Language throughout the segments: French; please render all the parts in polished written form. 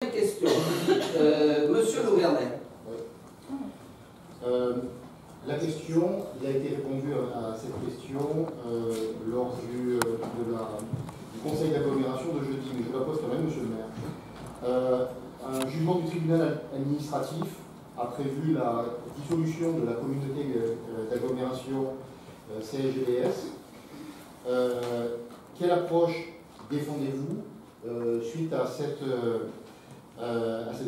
Question. Monsieur Lauvernet. Oui. La question, il a été répondu à cette question lors du conseil d'agglomération de jeudi, mais je vous la pose quand même, monsieur le maire. Un jugement du tribunal administratif a prévu la dissolution de la communauté d'agglomération CSGBS. Quelle approche défendez-vous suite à cette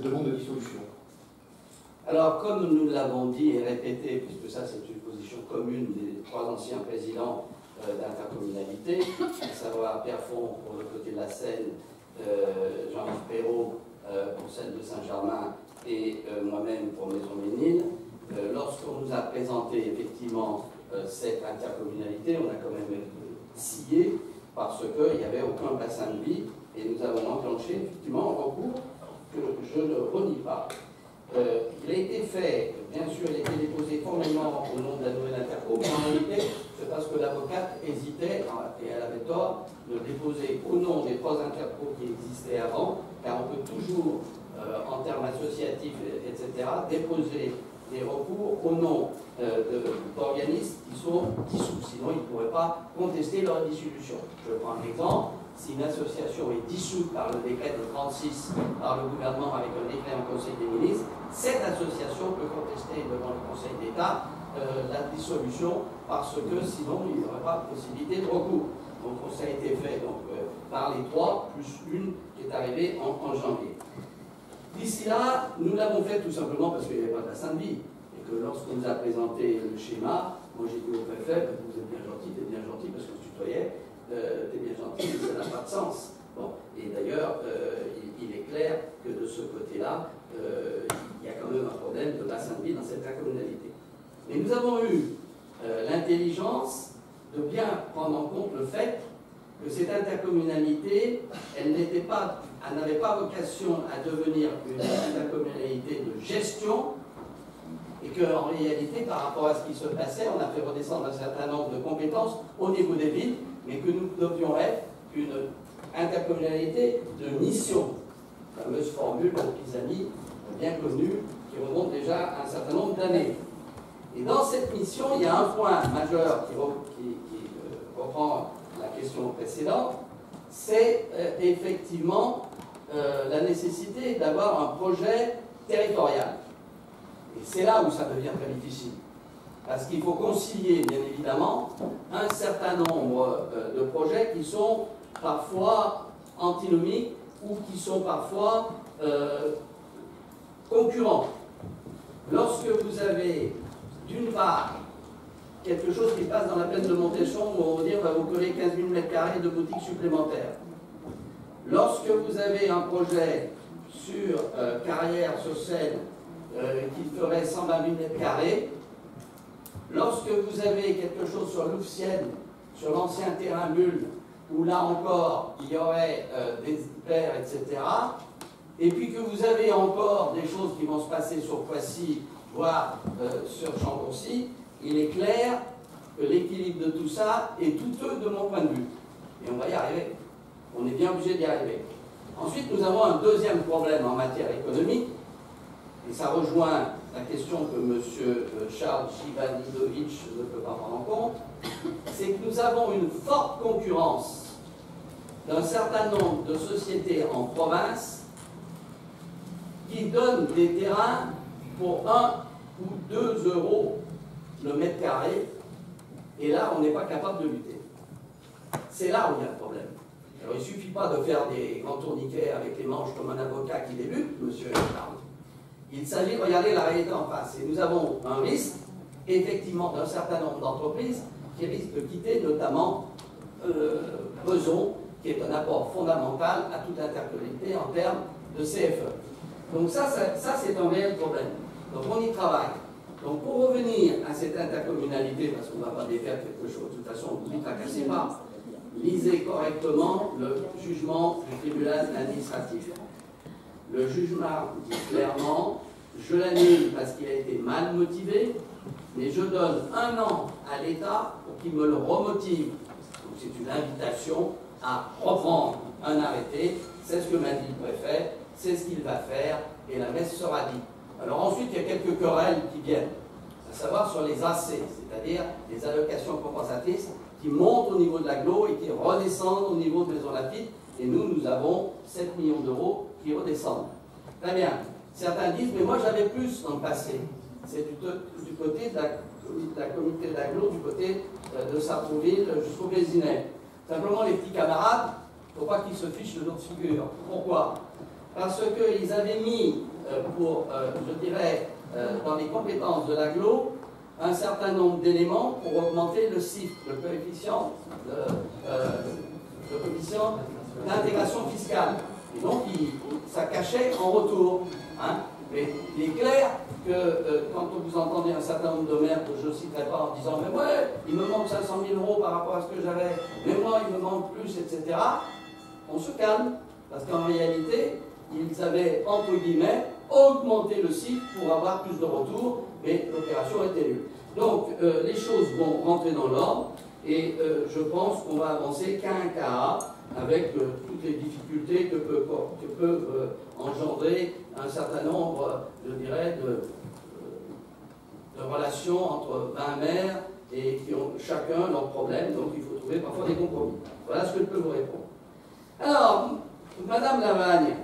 demande de dissolution? Alors, comme nous l'avons dit et répété, puisque ça c'est une position commune des trois anciens présidents d'intercommunalité, à savoir Pierrefonds pour le côté de la Seine, Jean-Yves Perrault pour celle de Saint-Germain et moi-même pour Maisons-Ménil, lorsqu'on nous a présenté effectivement cette intercommunalité, on a quand même scié parce qu'il n'y avait aucun bassin de vie et nous avons enclenché effectivement un recours que je ne renie pas. Il a été fait, bien sûr, il a été déposé formellement au nom de la nouvelle interco, mais en réalité, c'est parce que l'avocate hésitait, et elle avait tort, de déposer au nom des trois intercos qui existaient avant, car on peut toujours, en termes associatifs, etc., déposer des recours au nom d'organismes qui sont dissous, sinon ils ne pourraient pas contester leur dissolution. Je prends un exemple. Si une association est dissoute par le décret de 36 par le gouvernement avec un décret en Conseil des ministres, cette association peut contester devant le Conseil d'État la dissolution parce que sinon il n'y aurait pas de possibilité de recours. Donc ça a été fait donc, par les trois, plus une qui est arrivée en janvier. D'ici là, nous l'avons fait tout simplement parce qu'il n'y avait pas de bassin de vie. Et que lorsqu'on nous a présenté le schéma, moi j'ai dit au préfet, vous êtes bien gentil parce que je tutoyais. T'es bien gentil, mais ça n'a pas de sens. Bon. Et d'ailleurs, il est clair que de ce côté-là, il y a quand même un problème de bassin de vie dans cette intercommunalité. Mais nous avons eu l'intelligence de bien prendre en compte le fait que cette intercommunalité, elle n'avait pas vocation à devenir une intercommunalité de gestion, et qu'en réalité, par rapport à ce qui se passait, on a fait redescendre un certain nombre de compétences au niveau des villes, mais que nous devions être une intercommunalité de mission. La fameuse formule de Pisani, bien connue, qui remonte déjà à un certain nombre d'années. Et dans cette mission, il y a un point majeur qui reprend la question précédente, c'est effectivement la nécessité d'avoir un projet territorial. Et c'est là où ça devient très difficile. Parce qu'il faut concilier, bien évidemment, un certain nombre de projets qui sont parfois antinomiques ou qui sont parfois concurrents. Lorsque vous avez, d'une part, quelque chose qui passe dans la plaine de Montéchon, où on va dire va vous coller 15 000 m² de boutiques supplémentaires. Lorsque vous avez un projet sur Carrière-sur-Seine qui ferait 120 000 m², lorsque vous avez quelque chose sur Louvciennes, sur l'ancien terrain Bulle, où là encore il y aurait des hyper, etc., et puis que vous avez encore des choses qui vont se passer sur Poissy, voire sur Chambourcy, il est clair que l'équilibre de tout ça est douteux de mon point de vue. Et on va y arriver. On est bien obligé d'y arriver. Ensuite, nous avons un deuxième problème en matière économique, et ça rejoint la question que M. Charles Givanidovitch ne peut pas prendre en compte, c'est que nous avons une forte concurrence d'un certain nombre de sociétés en province qui donnent des terrains pour 1 ou 2 euros le mètre carré, et là on n'est pas capable de lutter. C'est là où il y a le problème. Alors il ne suffit pas de faire des grands tourniquets avec les manches comme un avocat qui débute, monsieur Charles. Il s'agit de regarder la réalité en face. Et nous avons un risque, effectivement, d'un certain nombre d'entreprises qui risquent de quitter, notamment Beson, qui est un apport fondamental à toute intercommunalité en termes de CFE. Donc ça c'est un réel problème. Donc on y travaille. Donc pour revenir à cette intercommunalité, parce qu'on ne va pas défaire quelque chose, de toute façon, vous ne tracassez pas, lisez correctement le jugement du tribunal administratif. Le jugement dit clairement, je l'annule parce qu'il a été mal motivé, mais je donne 1 an à l'État pour qu'il me le remotive. Donc c'est une invitation à reprendre un arrêté, c'est ce que m'a dit le préfet, c'est ce qu'il va faire, et la messe sera dite. Alors ensuite, il y a quelques querelles qui viennent, à savoir sur les AC, c'est-à-dire les allocations compensatrices qui montent au niveau de l'agglo et qui redescendent au niveau de Maison Lafitte, et nous avons 7 millions d'euros qui redescendent. Très bien. Certains disent, mais moi j'avais plus dans le passé. C'est du côté de la communauté d'agglo, du côté de Sartrouville jusqu'au Vésinet. Simplement, les petits camarades, il ne faut pas qu'ils se fichent de notre figure. Pourquoi? Parce qu'ils avaient mis, je dirais, dans les compétences de l'agglo, un certain nombre d'éléments pour augmenter le CIF, le coefficient d'intégration fiscale. Et donc, ça cachait en retour. Hein. Mais il est clair que quand vous entendez un certain nombre de maires, que je ne citerai pas, en disant « mais ouais, il me manque 500 000 euros par rapport à ce que j'avais, mais moi, il me manque plus, etc. » On se calme, parce qu'en réalité, ils avaient, entre guillemets, augmenté le CIF pour avoir plus de retours, mais l'opération était nulle. Donc, les choses vont rentrer dans l'ordre, et je pense qu'on va avancer qu'à un cas, avec toutes les difficultés que peuvent engendrer un certain nombre, je dirais, de relations entre 20 maires et qui ont chacun leurs problèmes, donc il faut trouver parfois des compromis. Voilà ce que je peux vous répondre. Alors, Madame Lavagne.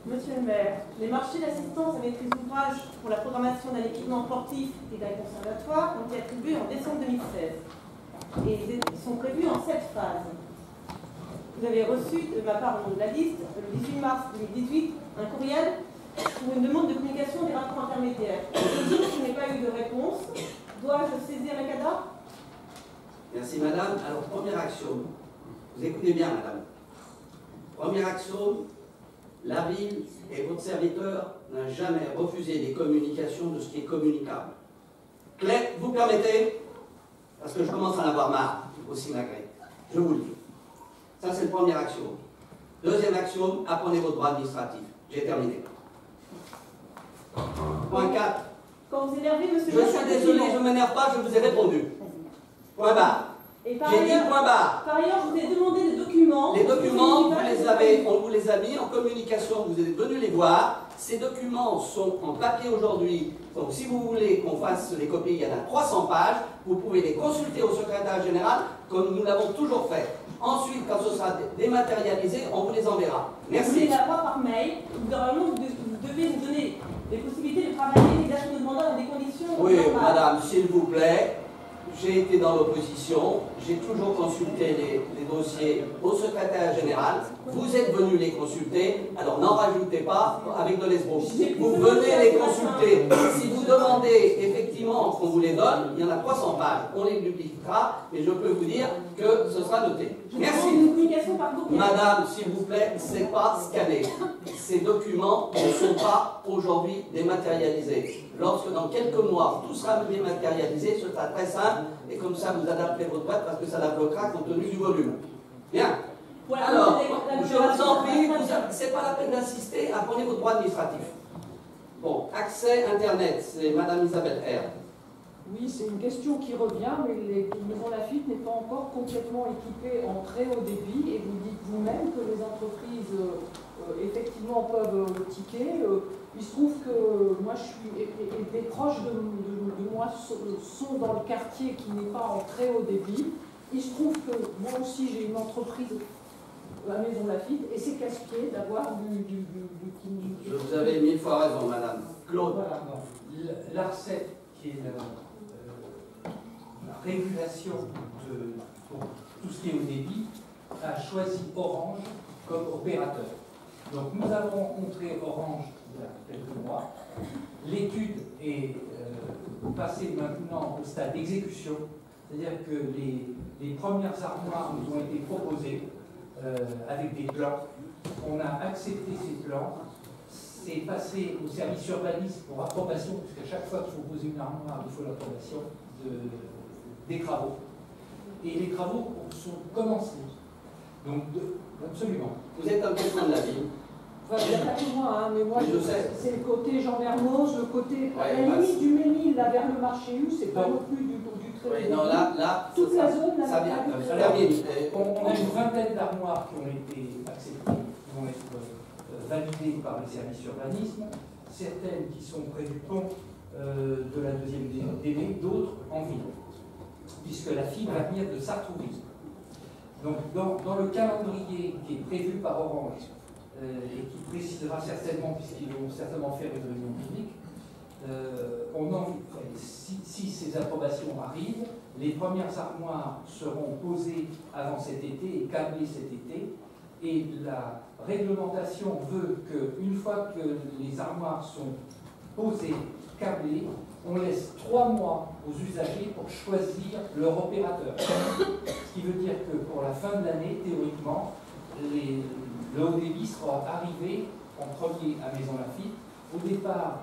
Monsieur le maire, les marchés d'assistance à maîtrise d'ouvrage pour la programmation d'un équipement sportif et d'un conservatoire ont été attribués en décembre 2016. Et ils sont prévus en 7 phases. Vous avez reçu de ma part de la liste, le 18 mars 2018, un courriel pour une demande de communication des rapports intermédiaires. Je n'ai pas eu de réponse. Dois-je saisir la CADA? Merci madame. Alors, première action. Vous écoutez bien madame. Première action, la ville et votre serviteur n'a jamais refusé des communications de ce qui est communicable. Claire, vous permettez? Parce que je commence à en avoir marre, aussi malgré. Je vous le dis. Ça, c'est la première action. Deuxième action, apprenez vos droits administratifs. J'ai terminé. Point 4. Quand vous énervez, monsieur Je suis désolé, je ne m'énerve pas, je vous ai répondu. Point barre. J'ai dit point barre. Par ailleurs, je vous ai demandé des documents. Les documents, on vous les a mis en communication, vous êtes venus les voir. Ces documents sont en papier aujourd'hui. Donc si vous voulez qu'on fasse les copies, il y en a 300 pages. Vous pouvez les consulter au secrétaire général, comme nous l'avons toujours fait. Ensuite, quand ce sera dématérialisé, on vous les enverra. Merci. Vous les avoir par mail. Normalement, vous devez nous donner les possibilités de travailler l'exercice de mandat dans des conditions Oui, normales. madame, s'il vous plaît. J'ai été dans l'opposition, j'ai toujours consulté les dossiers au secrétaire général. Vous êtes venu les consulter, alors n'en rajoutez pas avec de l'esbrouf. Vous venez les consulter. Si vous demandez effectivement qu'on vous les donne, il y en a 300 pages. On les publiera, mais je peux vous dire que ce sera noté. Merci. Madame, s'il vous plaît, c'est pas scanné. Ces documents ne sont pas aujourd'hui dématérialisés. Lorsque dans quelques mois, tout sera dématérialisé, ce sera très simple, et comme ça, vous adaptez votre boîte parce que ça la bloquera compte tenu du volume. Bien. Alors, je vous en prie, c'est pas la peine d'insister, apprenez vos droits administratifs. Bon, accès Internet, c'est Madame Isabelle R. Oui, c'est une question qui revient, mais Maison Lafitte n'est pas encore complètement équipée en très haut débit, et vous dites vous-même que les entreprises effectivement peuvent ticker. Il se trouve que moi, je suis, et des proches de moi sont dans le quartier qui n'est pas en très haut débit. Il se trouve que moi aussi, j'ai une entreprise à Maison Lafitte, et c'est casse-pied d'avoir du. Je vous avais 1000 fois raison, madame. Claude. Voilà, l'ARCEP, qui est la régulation pour tout ce qui est haut débit, a choisi Orange comme opérateur. Donc nous avons rencontré Orange il y a quelques mois. L'étude est passée maintenant au stade d'exécution, c'est-à-dire que les premières armoires nous ont été proposées avec des plans. On a accepté ces plans. C'est passé au service urbaniste pour approbation, parce qu'à chaque fois qu'il faut poser une armoire, il faut l'approbation des travaux. Et les travaux sont commencés. Donc, absolument. Vous êtes un peu loin de la ville. Enfin, il n'y a pas que moi, hein, mais moi, c'est le côté Jean Mermoz, le côté, à la limite du Ménil, là, vers le marché U, c'est pas non plus du très Oui, bien. non, là, Toute la zone n'a ça pas vient. été Alors, Termine. on a une vingtaine d'armoires qui ont été acceptées, qui vont être validées par les services urbanisme, certaines qui sont près du pont de la deuxième délai, d'autres en ville, puisque la fibre va venir de Sartrouville. Donc dans le calendrier qui est prévu par Orange, et qui précisera certainement, puisqu'ils vont certainement faire une réunion publique, si ces approbations arrivent, les premières armoires seront posées avant cet été et câblées cet été. Et la réglementation veut qu'une fois que les armoires sont posées, câblées, on laisse 3 mois aux usagers pour choisir leur opérateur. Ce qui veut dire que pour la fin de l'année, théoriquement, le haut débit sera arrivé en premier à Maison Lafitte. Au départ,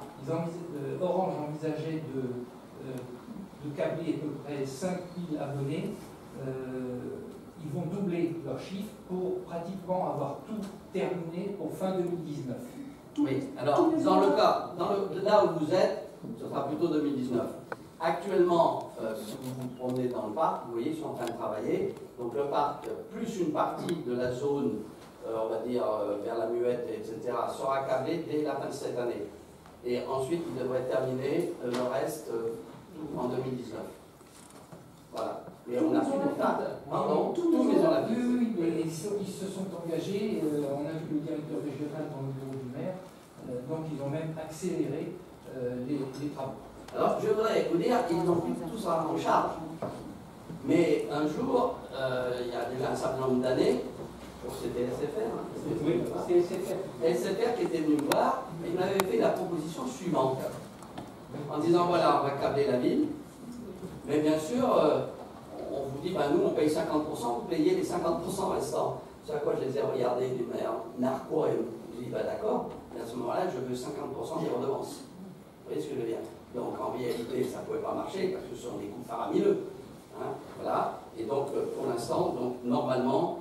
Orange envisageait de câbler à peu près 5000 abonnés. Ils vont doubler leur chiffre pour pratiquement avoir tout terminé pour fin 2019. Oui, alors, dans le cas, là où vous êtes, ce sera plutôt 2019. Actuellement, si vous vous promenez dans le parc, vous voyez, ils sont en train de travailler. Donc le parc, plus une partie de la zone, on va dire, vers la Muette, etc., sera câblée dès la fin de cette année. Et ensuite, ils devraient terminer le reste en 2019. Voilà. Mais on a fait une date. Pardon, tous Maison Lafitte. Oui, mais ils se sont engagés. On a vu le directeur régional dans le bureau du maire. Donc ils ont même accéléré les travaux. Alors, je voudrais vous dire qu'ils n'ont plus tout ça en charge. Mais un jour, il y a déjà un certain nombre d'années, c'était SFR. Oui, c'est SFR. SFR qui était venu me voir, il m'avait fait la proposition suivante. En disant, voilà, on va câbler la ville. Mais bien sûr, on vous dit, ben, nous, on paye 50%, vous payez les 50% restants. C'est à quoi je les ai regardés d'une manière narquois et je me dis, ben, d'accord, mais à ce moment-là, je veux 50% des redevances. Vous voyez ce que je veux dire? Donc en réalité, ça ne pouvait pas marcher parce que ce sont des coûts faramineux. Hein, voilà. Et donc pour l'instant, normalement,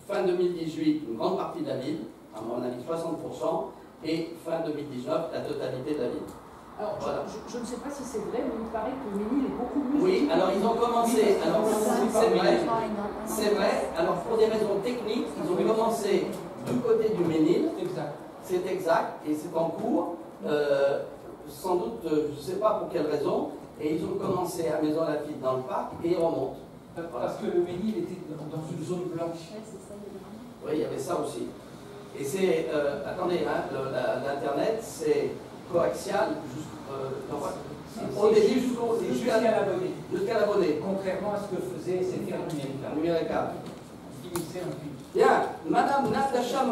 fin 2018, une grande partie de la ville, à mon avis 60%, et fin 2019, la totalité de la ville. Alors, voilà. je ne sais pas si c'est vrai, mais il paraît que le Ménil est beaucoup plus... Oui, alors ils ont commencé, alors c'est vrai, alors pour des raisons techniques, ils ont commencé du côté du Ménil, c'est exact, et c'est en cours. Sans doute, je ne sais pas pour quelle raison, et ils ont commencé à Maison Lafitte dans le parc et ils remontent. Parce que le Ménil était dans une zone blanche. Oui, il y avait ça aussi. Et c'est, attendez, hein, l'Internet, c'est coaxial au début jusqu'à l'abonné. Jusqu'à l'abonné. Contrairement à ce que faisait SFR numérique. Numérica. Finissait un puits. Bien, Madame Natacha